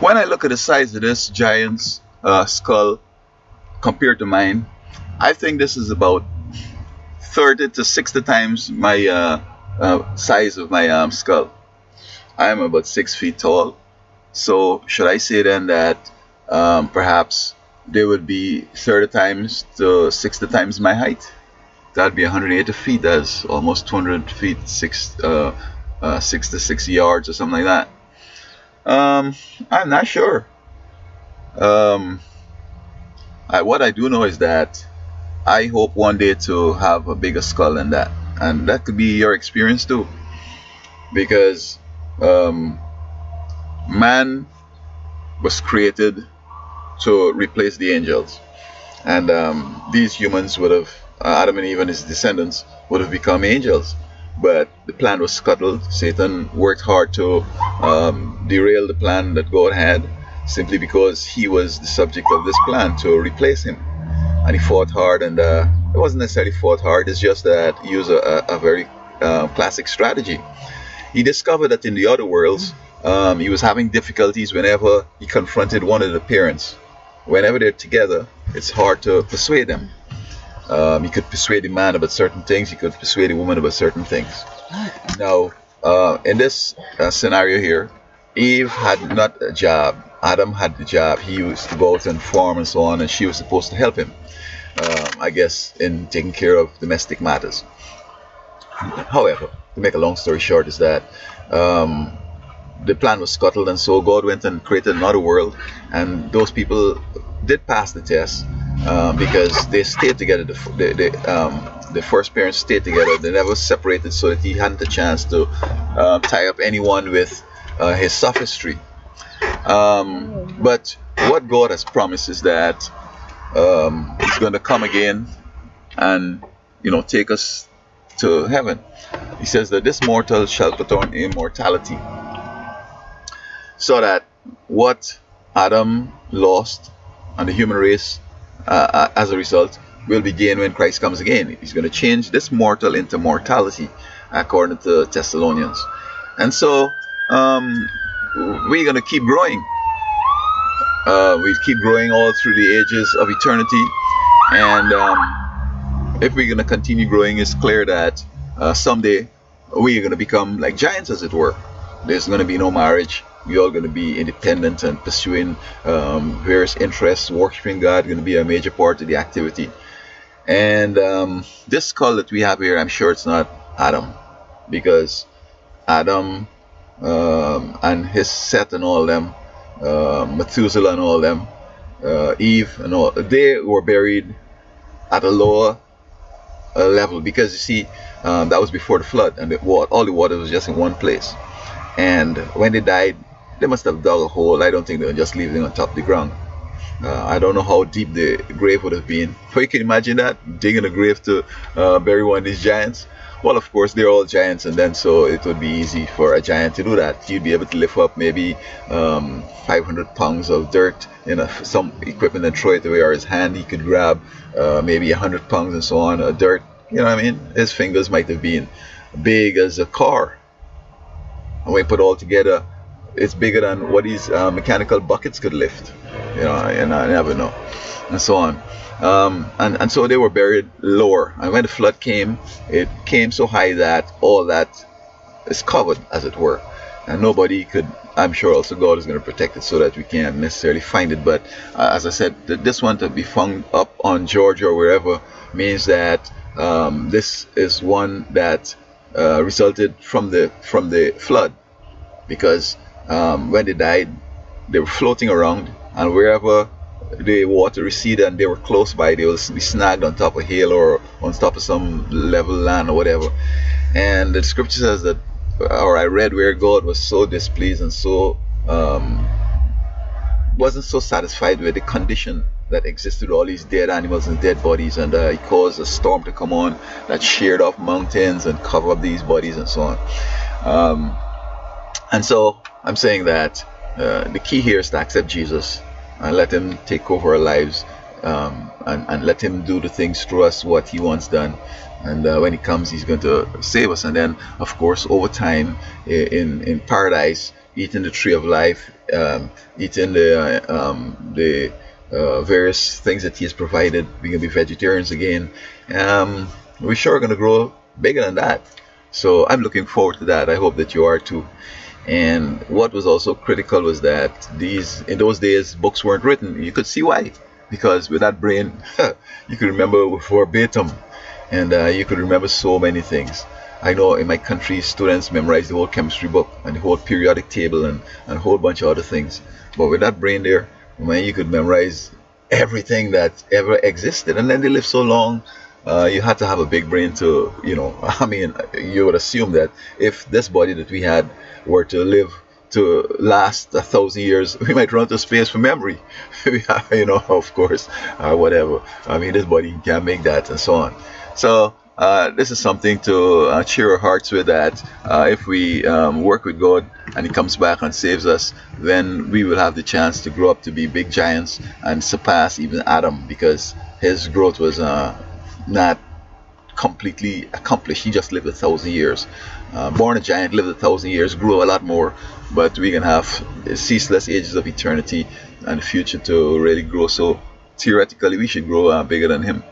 When I look at the size of this giant's skull compared to mine, I think this is about 30 to 60 times my size of my skull. I am about 6 feet tall. So should I say then that perhaps they would be 30 times to 60 times my height? That'd be 180 feet. That's almost 200 feet, 66 yards or something like that. I'm not sure. Um, what I do know is that I hope one day to have a bigger skull than that, and that could be your experience too, because um, man was created to replace the angels, and these humans would have, Adam and Eve and his descendants would have become angels. But the plan was scuttled. Satan worked hard to derail the plan that God had, simply because he was the subject of this plan to replace him. And he fought hard, and it wasn't necessarily fought hard, it's just that he used a very classic strategy. He discovered that in the other worlds, he was having difficulties whenever he confronted one of the parents. Whenever they're together, it's hard to persuade them. He could persuade the man about certain things, he could persuade the woman about certain things. Now, in this scenario here, Eve had not a job. Adam had the job. He used to go out and farm and so on, and she was supposed to help him, I guess, in taking care of domestic matters. However, to make a long story short, is that the plan was scuttled, and so God went and created another world, and those people did pass the test because they stayed together. The first parents stayed together. They never separated, so that he hadn't a chance to tie up anyone with his sophistry. But what God has promised is that He's going to come again and take us to heaven. He says that this mortal shall put on immortality, so that what Adam lost and the human race as a result will be gained when Christ comes again. He's going to change this mortal into mortality, according to Thessalonians. And so we're going to keep growing. We keep growing all through the ages of eternity. And if we're going to continue growing, it's clear that someday we're going to become like giants, as it were. There's going to be no marriage. We're all going to be independent and pursuing various interests. Worshiping God going to be a major part of the activity. And this skull that we have here, I'm sure it's not Adam, because Adam and his set and all them, Methuselah and all them, Eve and all, they were buried at a lower level, because you see, that was before the flood, and all the water was just in one place. And when they died, they must have dug a hole. I don't think they were just leaving on top of the ground. I don't know how deep the grave would have been. But you can imagine that, digging a grave to bury one of these giants. Well, of course, they're all giants, and then so it would be easy for a giant to do that. He'd be able to lift up maybe 500 pounds of dirt in some equipment and throw it away, or his hand, he could grab maybe 100 pounds and so on of dirt. You know what I mean? His fingers might have been big as a car. And when you put it all together, it's bigger than what these mechanical buckets could lift. You never know, and so on. And so they were buried lower. And when the flood came, it came so high that all that is covered, as it were. And nobody could, I'm sure also God is going to protect it so that we can't necessarily find it. But as I said, this one to be found up on Georgia or wherever means that this is one that resulted from the flood, because when they died, they were floating around, and wherever the water receded and they were close by, they will be snagged on top of a hill or on top of some level land or whatever. And the scripture says that, or I read where God was so displeased and so wasn't so satisfied with the condition that existed, all these dead animals and dead bodies, and he caused a storm to come on that sheared off mountains and cover up these bodies and so on. And so I'm saying that the key here is to accept Jesus and let him take over our lives, and let him do the things through us what he wants done. And when he comes, he's going to save us. And then, of course, over time in paradise, eating the tree of life, eating the various things that He has provided. We're gonna be vegetarians again. We're sure gonna grow bigger than that. So I'm looking forward to that. I hope that you are too. And what was also critical was that in those days books weren't written. You could see why, because with that brain, you could remember verbatim, and you could remember so many things. I know in my country, students memorize the whole chemistry book and the whole periodic table and a whole bunch of other things. But with that brain there, man, you could memorize everything that ever existed. And then they live so long. You had to have a big brain to, I mean, you would assume that if this body that we had were to live to last 1,000 years, we might run to space for memory, of course, whatever. I mean, this body can't make that, and so on. So this is something to cheer our hearts with, that if we work with God and He comes back and saves us, then we will have the chance to grow up to be big giants and surpass even Adam, because his growth was not completely accomplished. He just lived 1,000 years. Born a giant, lived 1,000 years, grew a lot more, but we can have ceaseless ages of eternity and the future to really grow. So theoretically, we should grow bigger than him.